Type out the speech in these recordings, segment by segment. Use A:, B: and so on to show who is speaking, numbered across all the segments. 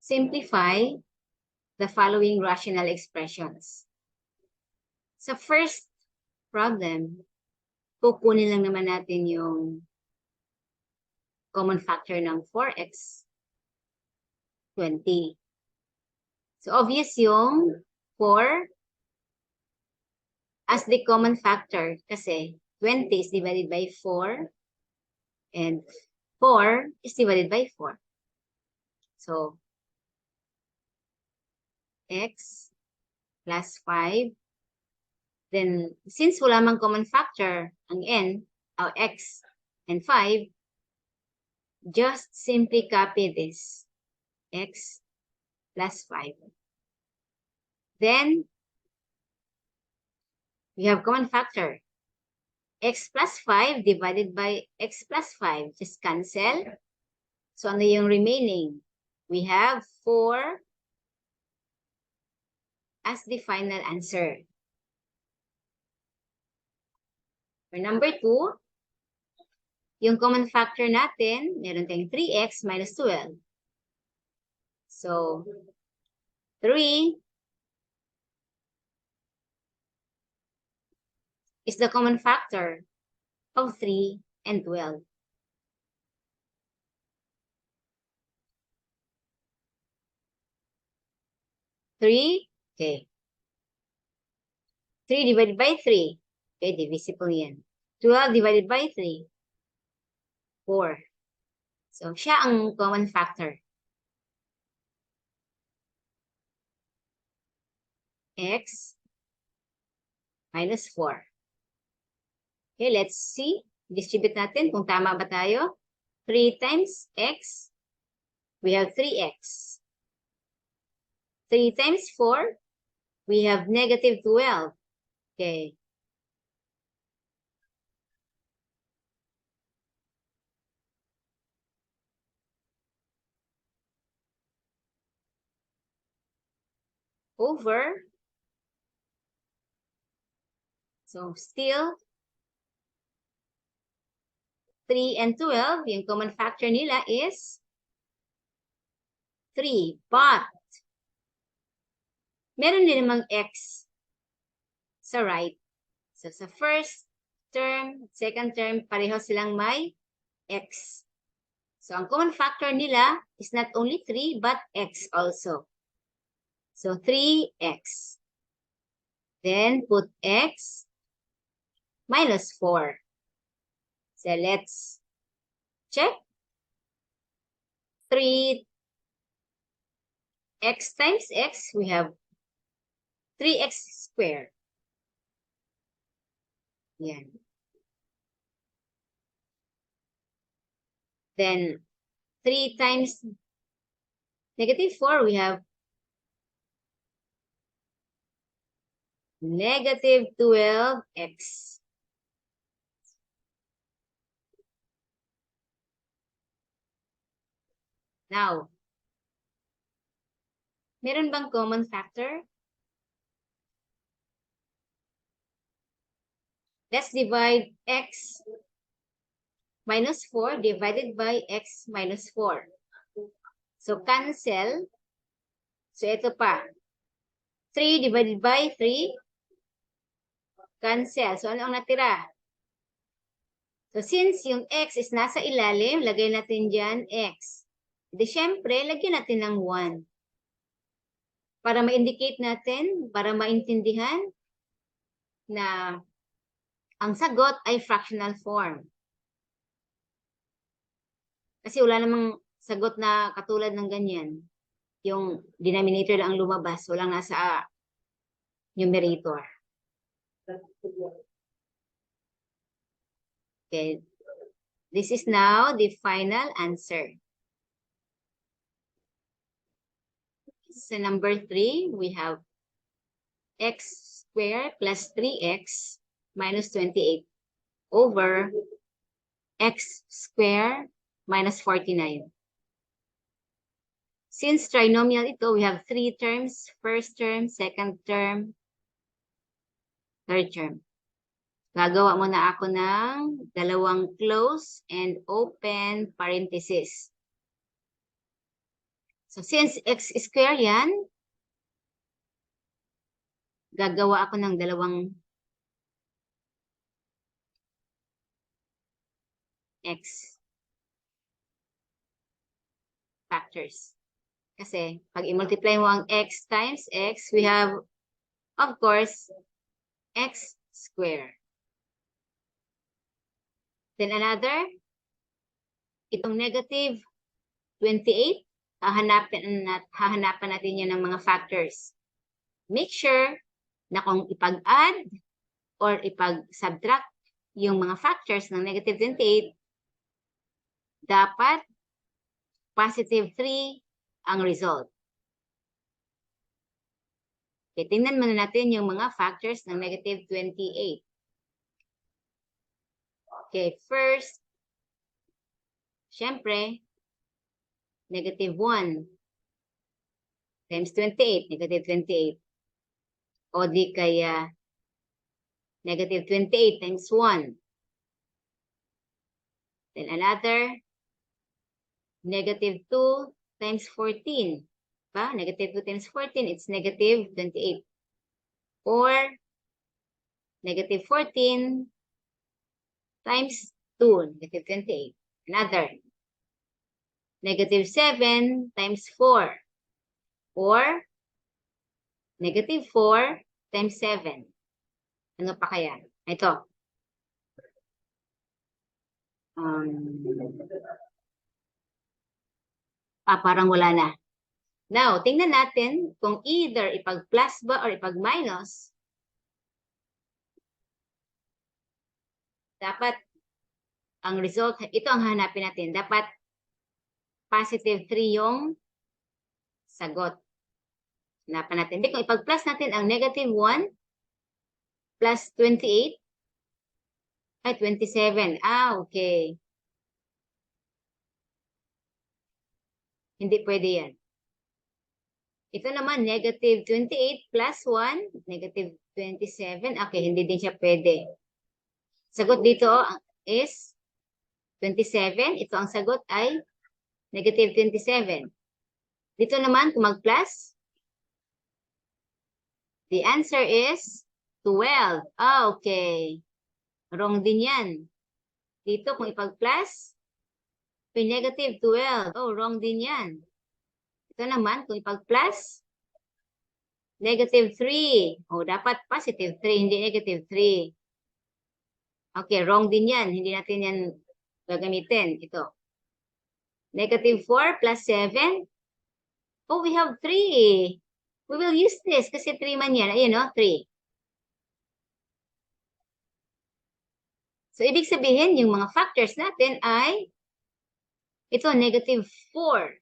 A: simplify the following rational expressions. Sa first problem, kukunin lang naman natin yung common factor ng 4x, 20. So, obvious yung 4 as the common factor kasi 20 is divided by 4 and 4 is divided by 4. So, x plus 5. Then, since wala mang common factor, ang n, x and 5, just simply copy this. X plus 5. Then, we have common factor. X plus 5 divided by x plus 5. Just cancel. So, ano yung remaining? We have 4 as the final answer. For number 2, yung common factor natin, meron tayong 3x minus 12. So, 3 is the common factor of 3 and 12. Okay. 3 divided by 3. Okay, divisible yan. 12 divided by 3. 4. So, siya ang common factor. X minus 4. Okay, let's see. Distribute natin kung tama ba tayo. 3 times x, we have 3x. 3 times 4, we have negative 12. Okay. Over. So, still, 3 and 12, yung common factor nila is 3. But, meron din namang x sa right. So, sa first term, second term, pareho silang may x. So, ang common factor nila is not only 3, but x also. So, 3x. Then, put x minus 4. So, let's check. 3x times x, we have 3x squared. Yan. Then, 3 times negative 4, we have negative 12x. Now, meron bang common factor? Let's divide x minus 4 divided by x minus 4. So, cancel. So, ito pa. 3 divided by 3. Cancel. So, ano ang natira? So, since yung x is nasa ilalim, lagay natin dyan x. Di syempre, lagyan natin ng 1. Para ma-indicate natin, para maintindihan na ang sagot ay fractional form. Kasi wala namang sagot na katulad ng ganyan. Yung denominator lang ang lumabas, walang nasa numerator. Okay. This is now the final answer. So number 3, we have x squared plus 3x minus 28 over x squared minus 49. Since trinomial ito, we have 3 terms, first term, second term, third term. Gagawa muna ako ng dalawang close and open parenthesis. So, since x square yan, gagawa ako ng dalawang x factors. Kasi, pag i-multiply mo ang x times x, we have, of course, x square. Then another, itong negative 28, hahanapan natin yan ng mga factors. Make sure na kung ipag-add or ipag-subtract yung mga factors ng negative 28, dapat positive 3 ang result. Okay, tingnan muna natin yung mga factors ng negative 28. Okay, first, syempre, negative 1 times 28, negative 28. O di kaya negative 28 times 1. Then another, negative 2 times 14. Diba? Negative 2 times 14, it's negative 28. Or negative 14 times 2, negative 28. Another, negative 7 times 4. Or negative 4 times 7. Ano pa kaya? Ito. Parang wala na. Now, tingnan natin kung either ipag-plus ba or ipag-minus. Dapat, ang result, ito ang hanapin natin. Dapat, positive 3 yung sagot. Hanapan natin. Hindi, kung ipag-plus natin ang negative 1 plus 28, ay 27. Okay. Hindi pwede yan. Ito naman, negative 28 plus 1, negative 27. Okay, hindi din siya pwede. Sagot dito is 27. Ito ang sagot ay negative 27. Dito naman, kung mag-plus, the answer is 12. Okay. Wrong din yan. Dito, kung ipag-plus, may negative 12. Wrong din yan. Ito naman, kung ipag-plus, negative 3. Dapat positive 3, hindi negative 3. Okay, wrong din yan. Hindi natin yan gagamitin. Ito. Negative 4 plus 7. We have 3. We will use this kasi 3 man yan. Ayun, 3. So, ibig sabihin, yung mga factors natin ay ito, negative 4.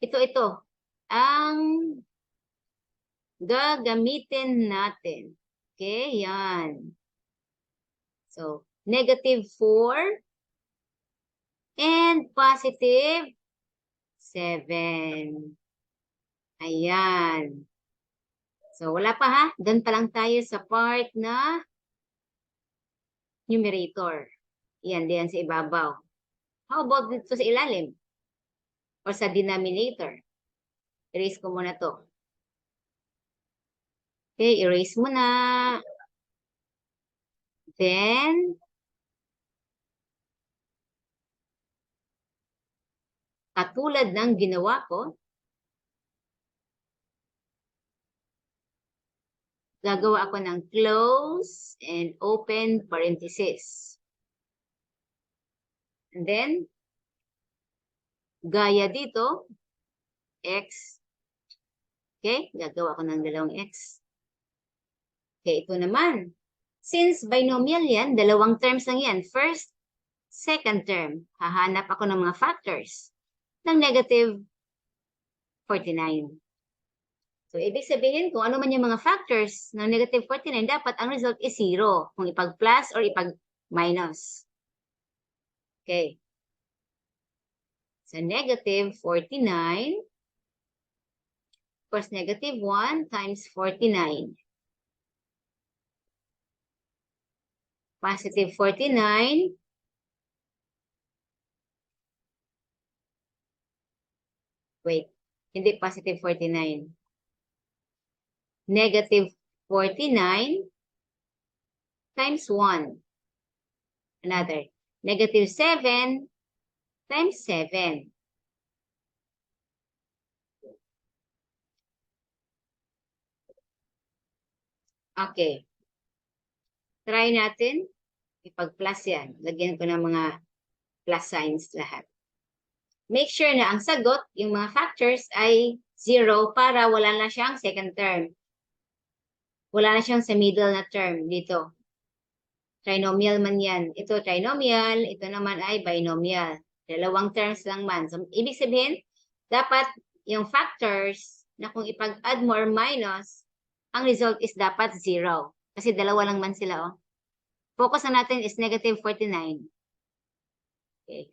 A: Ito. Ang gagamitin natin. Okay, yan. So, negative 4 and positive 7. Ayan. So, wala pa ha. Doon pa lang tayo sa part na numerator. Yan, diyan sa ibabaw. How about dito sa ilalim? Or sa denominator? Erase ko muna to. Okay, erase mo na. Then, katulad ng ginawa ko, gagawa ako ng close and open parenthesis. And then, gaya dito, x. Okay, gagawa ko ng dalawang x. Okay, ito naman. Since binomial yan, dalawang terms lang yan. First, second term. Hahanap ako ng mga factors ng negative 49. So, ibig sabihin, kung ano man yung mga factors ng negative 49, dapat ang result is 0. Kung ipag-plus or ipag-minus. Okay. So, negative 49. Of course, negative 1 times 49. Positive 49. Wait. Hindi positive 49. Negative 49 times 1. Another. Negative 7 times 7. Okay. Try natin. Ipag-plus yan. Lagyan ko ng mga plus signs lahat. Make sure na ang sagot, yung mga factors ay 0 para wala na siyang second term. Wala na siyang sa middle na term dito. Trinomial man yan. Ito trinomial, ito naman ay binomial. Dalawang terms lang man. So, ibig sabihin, dapat yung factors na kung ipag-add mo or minus, ang result is dapat 0. Kasi dalawa lang man sila, oh. Focus na natin is negative 49. Okay.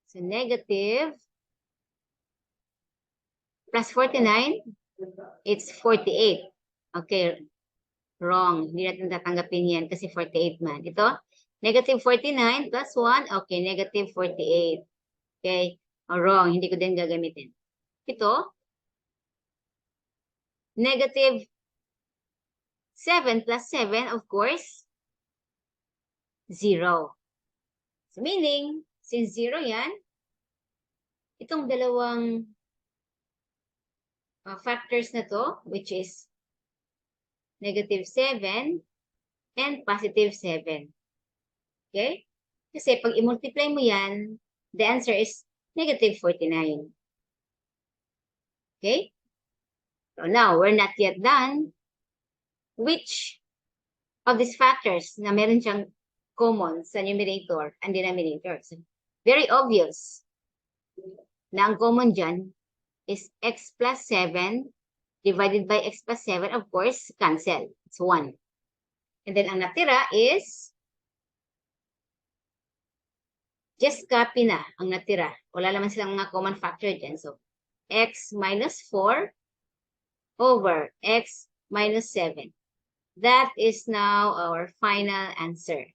A: So, negative plus 49, it's 48. Okay, wrong. Hindi natin tatanggapin yan kasi 48 man. Ito, negative 49 plus 1, okay, negative 48. Okay, wrong. Hindi ko din gagamitin. Ito, negative 7 plus 7, of course, 0. So, meaning, since 0 yan, itong dalawang factors na to, which is negative 7 and positive 7. Okay? Kasi pag i-multiply mo yan, the answer is negative 49. Okay? So now, we're not yet done. Which of these factors na meron siyang common sa numerator and denominator? So, very obvious na ang common dyan is x plus 7 divided by x plus 7, of course, cancel. It's 1. And then ang natira is just copy na ang natira. Wala naman silang mga common factor dyan. So, x minus 4 over x minus 7. That is now our final answer.